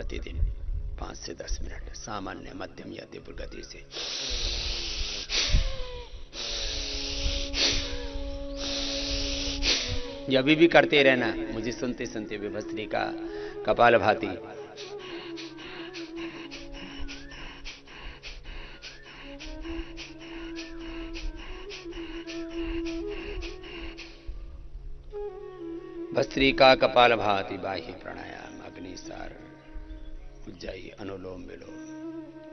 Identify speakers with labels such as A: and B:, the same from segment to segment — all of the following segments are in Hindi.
A: प्रतिदिन 5 से 10 मिनट सामान्य मध्यम या तीव्र गति से। ये अभी भी करते रहना, मुझे सुनते सुनते विभस्त्री का कपालभाति। भस्त्रिका कपालभाति बाह्य प्राणायाम अग्निसार उज्जाई अनुलोम विलोम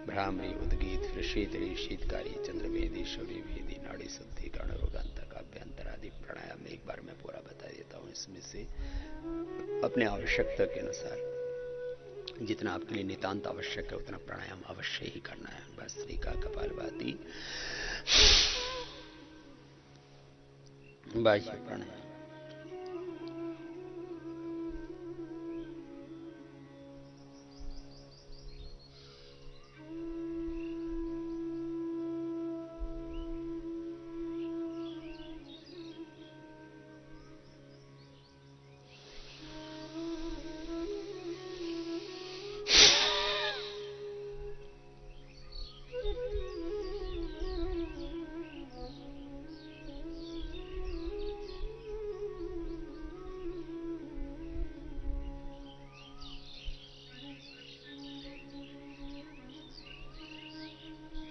A: भ्रामरी उद्गीत फिर शीतली शीतकारी चंद्रभेदी शौर्यभेदी नाड़ी शुद्धि कर्ण रोगांतक अभ्यंतर आदि प्राणायाम एक बार मैं पूरा बता देता हूं। इसमें से अपने आवश्यकता के अनुसार जितना आपके लिए नितांत आवश्यक है उतना प्राणायाम अवश्य ही करना है। भस्त्रिका कपालभाति बाह्य प्राणायाम।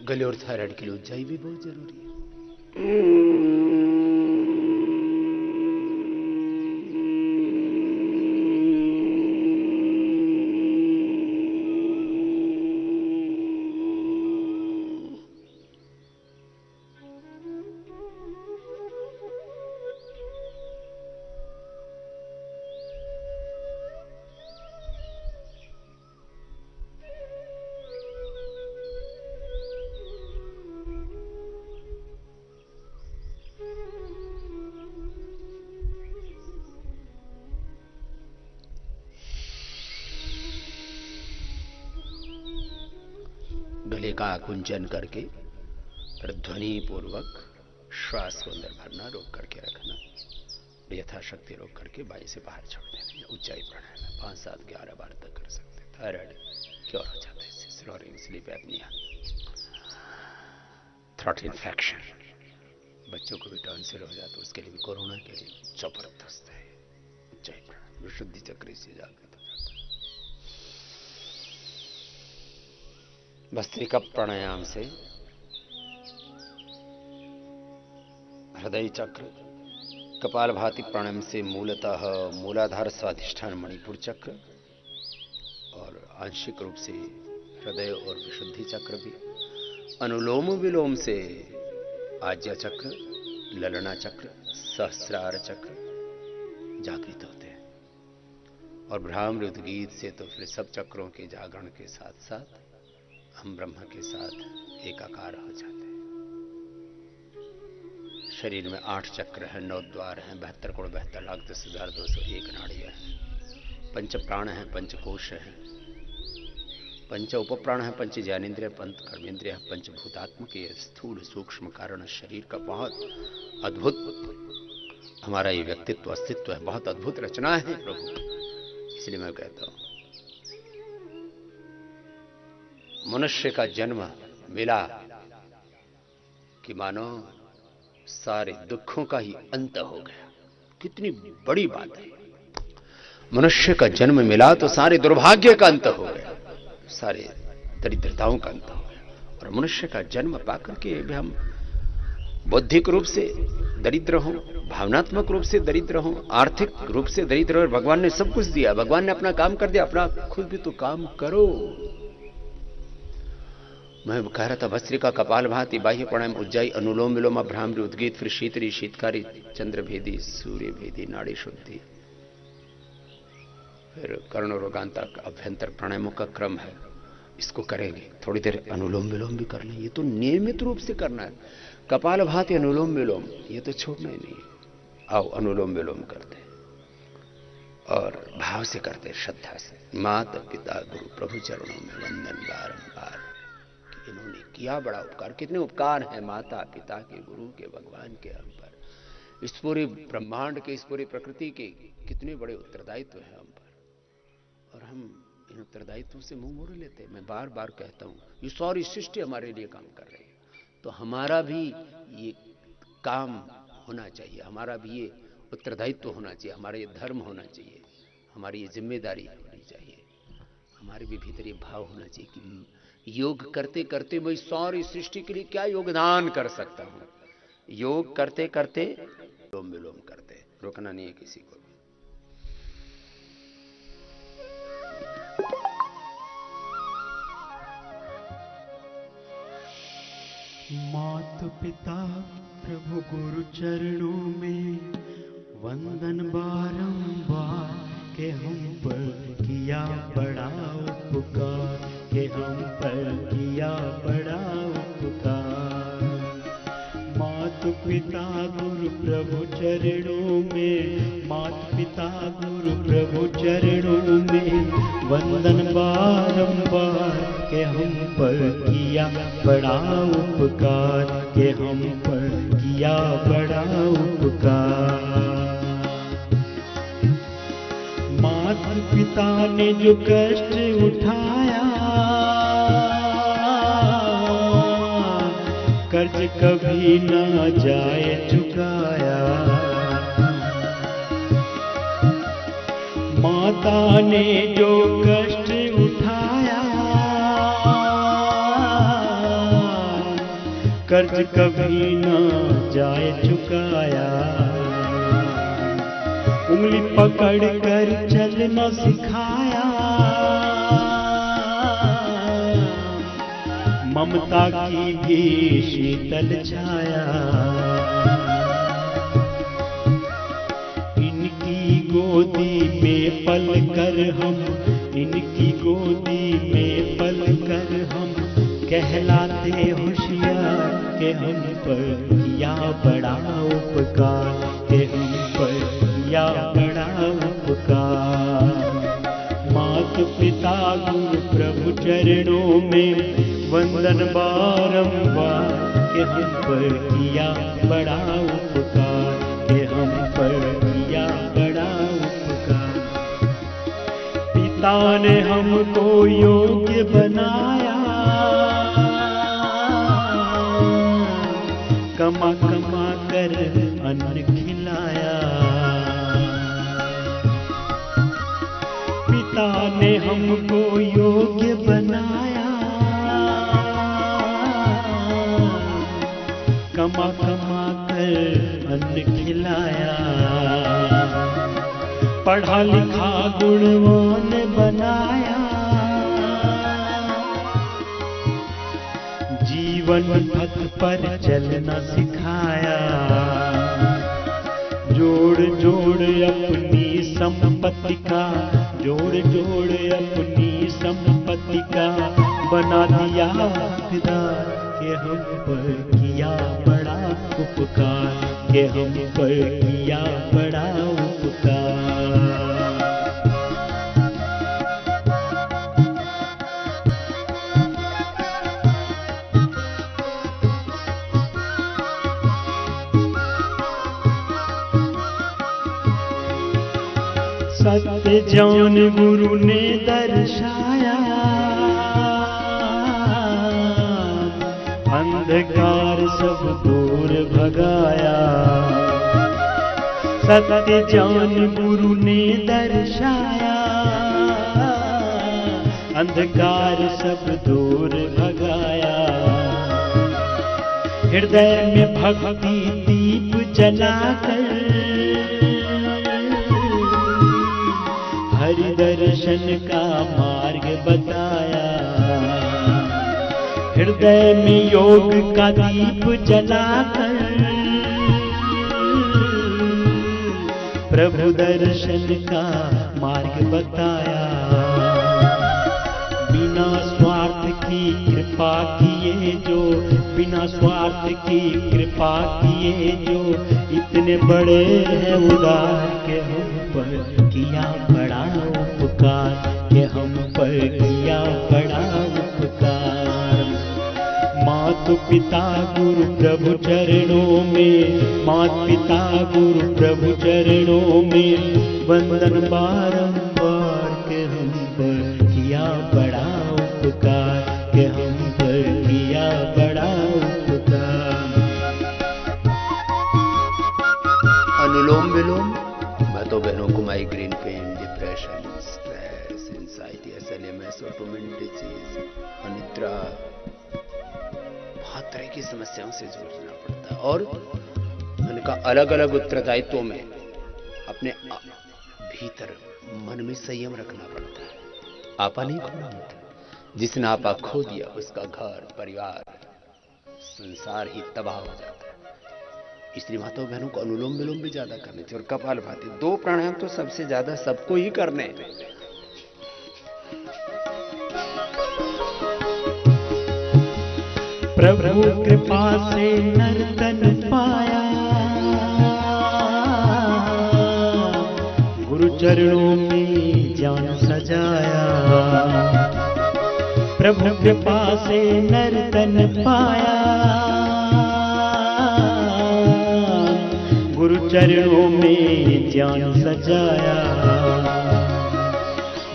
A: गले और थायराइड के लिए उज्जाई भी बहुत जरूरी है। गले का आकुंचन करके फिर ध्वनि पूर्वक श्वास को अंदर भरना, रोक करके रखना, यथाशक्ति रोक करके बाई से बाहर छोड़ देना। ऊंचाई प्राणायाम 5, 7, 11 बार तक कर सकते हैं। थायराइड क्योर हो जाता है इससे, snoring, sleep apnoea, throat infection, बच्चों को भी टॉन्सिल हो जाता है, उसके लिए भी, कोरोना के लिए जबरदस्त है ऊंचाई प्राणायाम। विशुद्धि चक्र से जागृत हो जाता है। भस्त्रिका प्राणायाम से हृदय चक्र, कपालभाति प्राणायाम से मूलतः मूलाधार स्वाधिष्ठान मणिपुर चक्र और आंशिक रूप से हृदय और विशुद्धि चक्र भी, अनुलोम विलोम से आज्या चक्र, ललना चक्र, सहस्रार चक्र जागृत होते हैं। और भ्रामरी उद्गीत से तो फिर सब चक्रों के जागरण के साथ साथ हम ब्रह्म के साथ एकाकार हो जाते हैं। शरीर में 8 चक्र हैं, 9 द्वार हैं, 72 करोड़ 72 लाख 10,201 नाड़ियां हैं, 5 प्राण हैं, 5 कोश हैं, 5 उपप्राण हैं, 5 ज्ञानेन्द्रिय, 5 कर्मेंद्रिय, 5 भूतात्मक के स्थूल सूक्ष्म कारण शरीर का बहुत अद्भुत हमारा ये व्यक्तित्व अस्तित्व है, बहुत अद्भुत रचना है प्रभु। इसलिए मैं कहता हूं मनुष्य का जन्म मिला कि मानो सारे दुखों का ही अंत हो गया। कितनी बड़ी बात है। मनुष्य का जन्म मिला तो सारे दुर्भाग्य का अंत हो गया, सारे दरिद्रताओं का अंत हो गया। और मनुष्य का जन्म पाकर के भी हम बौद्धिक रूप से दरिद्र हों, भावनात्मक रूप से दरिद्र हों, आर्थिक रूप से दरिद्र हो, भगवान ने सब कुछ दिया, भगवान ने अपना काम कर दिया, अपना खुद भी तो काम करो। मैं कह रहा था भस्त्रिका कपालभाति बाह्य प्राणायाम उज्जाई अनुलोम विलोम भ्रामरी उद्गीत फिर शीतली शीतकारी चंद्रभेदी सूर्यभेदी नाड़ी शुद्धि फिर कर्ण रोगांतक अभ्यंतर प्राणायामों का क्रम है। इसको करेंगे, थोड़ी देर अनुलोम विलोम भी कर लें। ये तो नियमित रूप से करना है। कपालभाति अनुलोम विलोम ये तो छोड़ना ही नहीं है। आओ अनुलोम विलोम करते और भाव से करते, श्रद्धा से। माता पिता गुरु प्रभु चरणों में वंदन बारंबार। इन्होंने किया बड़ा उपकार। कितने उपकार हैं माता पिता के, गुरु के, भगवान के हम पर, इस पूरे ब्रह्मांड के, इस पूरी प्रकृति के कितने बड़े उत्तरदायित्व है हम पर। और हम इन उत्तरदायित्व से मुंह मोड़ लेते हैं। मैं बार बार कहता हूं, ये सारी सृष्टि हमारे लिए काम कर रही है, तो हमारा भी ये काम होना चाहिए, हमारा भी ये उत्तरदायित्व होना चाहिए, हमारा ये धर्म होना चाहिए, हमारी ये जिम्मेदारी होनी चाहिए, हमारे भी भीतर ये भाव होना चाहिए कि योग करते करते मैं सारी सृष्टि के लिए क्या योगदान कर सकता हूं। योग करते करते लोम विलोम करते, रुकना नहीं है किसी को।
B: माता पिता प्रभु गुरु चरणों में वंदन बारंबार, के हम पर किया बड़ा उपकार, के हम पर किया बड़ा उपकार। माता पिता गुरु प्रभु चरणों में, माता पिता गुरु प्रभु चरणों में वंदन बारंबार, के हम पर किया बड़ा उपकार, के हम पर किया बड़ा उपकार। माता पिता ने जो कष्ट उठाया, कर्ज कभी ना जाए चुकाया। माता ने जो कष्ट उठाया, कर्ज कभी ना जाए चुकाया। उंगली पकड़ कर चलना सिखाया, ममता की भी शीतल छाया। इनकी गोदी में पल कर हम, इनकी गोदी में पल कर हम कहलाते होशियार, के हम पर किया बड़ा उपकार, के हम पर किया बड़ा उपकार। माता पिता गुरु प्रभु चरणों में वंदन बारंबार, के हम पर किया बड़ा उपकार, के हम पर किया बड़ा उपकार। पिता ने हमको योग्य बनाया, कमा कमा कर अन्न खिलाया। पिता ने हमको योग्य बनाया, कमा कमा कर अन्न खिलाया। पढ़ा लिखा गुणवान बनाया, जीवन पथ पर चलना सिखाया। जोड़ जोड़ अपनी संपत्ति का, जोड़ जोड़ अपनी संपत्ति का बना दिया हकदार, के हम पर किया बड़ा उपकार, के हम पर किया बड़ा उपकार। सत्य ज्ञान गुरु ने दर्शाया, अंधकार सब दूर भगाया। सत्य ज्ञान गुरु ने दर्शाया, अंधकार सब दूर भगाया। हृदय में भक्ति दीप जलाकर हरि दर्शन का मार्ग बताया। हृदय में योग का दीप जलाकर प्रभु दर्शन का मार्ग बताया। बिना स्वार्थ की कृपा किए जो, बिना स्वार्थ की कृपा किए जो, इतने बड़े हैं उदार, के हम पर किया बड़ा उपकार, के हम पर किया बड़ा उपकार। माता पिता गुरु प्रभु चरणों में, माता पिता गुरु प्रभु चरणों में वंदन बारंबार, के हम पर बड़ा उपकार, के हम पर किया बड़ा उपकार।
A: अनुलोम विलोम, मैं तो बहनों को migraine pain, depression, stress, anxiety, SLMS, autoimmune disease, अनिद्रा, बहुत तरह की समस्याओं से जूझना पड़ता है। और उनका अलग अलग उत्तरदायित्वों में अपने भीतर मन में संयम रखना पड़ता है। आपा नहीं खोना होता। जिसने आपा खो दिया उसका घर परिवार संसार ही तबाह हो जाता है। इसलिए माताओं बहनों को अनुलोम विलोम भी ज्यादा करने चाहिए। और कपालभाति, 2 प्राणायाम तो सबसे ज्यादा सबको ही करने हैं।
B: प्रभु कृपा से नर्तन पाया, गुरु चरणों में जान सजाया। प्रभु कृपा से नर्तन पाया, गुरु चरणों में जान सजाया।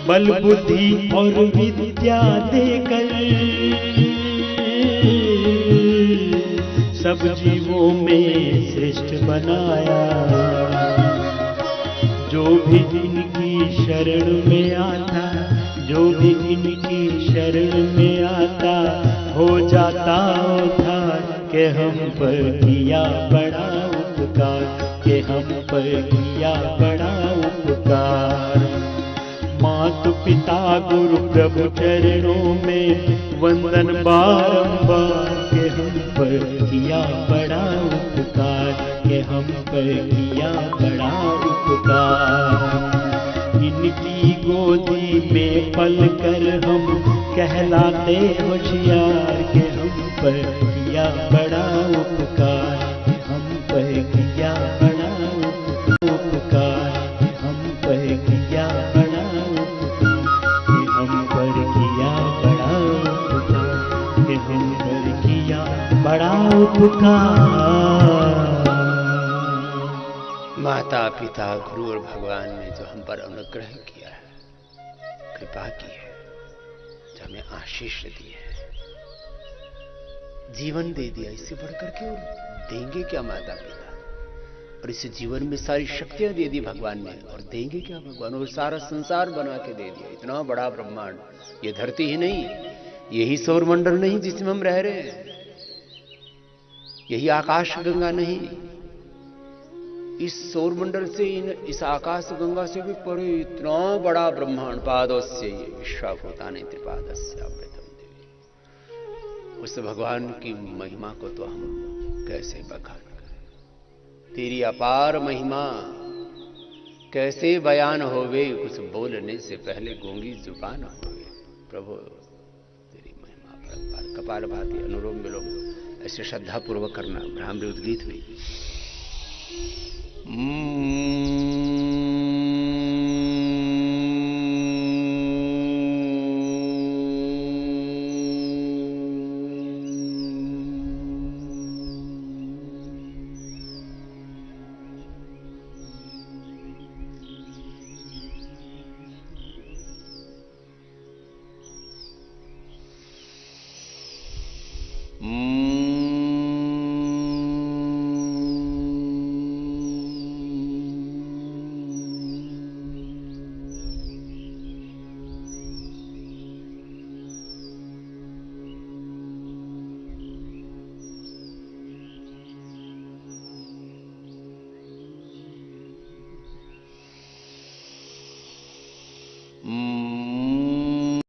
B: बल बुद्धि और विद्या देकर सब जीवों में श्रेष्ठ बनाया। जो भी इनकी शरण में आता, जो भी इनकी शरण में आता, हो जाता उद्धार। के हम पर किया बड़ा उपकार, के हम पर किया बड़ा उपकार। मात पिता गुरु प्रभु चरणों में वंदन बारंबार। के हम पर किया बड़ा उपकार, के हम पर किया बड़ा उपकार। इनकी गोदी में पल कर हम कहलाते होशियार। के हम पर किया बड़ा उपकार, के हम पर किया बड़ा उपकार। के हम पर किया बड़ा उपकार, के हम पर किया बड़ा उपकार। के हम पर किया बड़ा उपकार।
A: माता पिता गुरु और भगवान ने जो हम पर अनुग्रह किया है, कृपा की है, जो हमें आशीष दी है, जीवन दे दिया, इससे बढ़कर के और देंगे क्या माता पिता। और इस जीवन में सारी शक्तियां दे दी भगवान ने, और देंगे क्या भगवान। और सारा संसार बना के दे दिया, इतना बड़ा ब्रह्मांड। ये धरती ही नहीं, यही सौरमंडल नहीं जिसमें हम रह रहे हैं, यही आकाश गंगा नहीं, इस सौरमंडल से इस आकाश गंगा से भी परे इतना बड़ा ब्रह्मांड। पादोस्य ये विश्वाभूतानि त्रिपादस्य अमृतम देवी। उस भगवान की महिमा को तो हम कैसे बखान करें। तेरी अपार महिमा कैसे बयान होवे, कुछ बोलने से पहले गूंगी जुबान होवे। प्रभु तेरी महिमा परंपार। कपालभाति, अनुलोम विलोम ऐसे श्रद्धा पूर्वक करना। भ्रामरी उद्गीत हुई।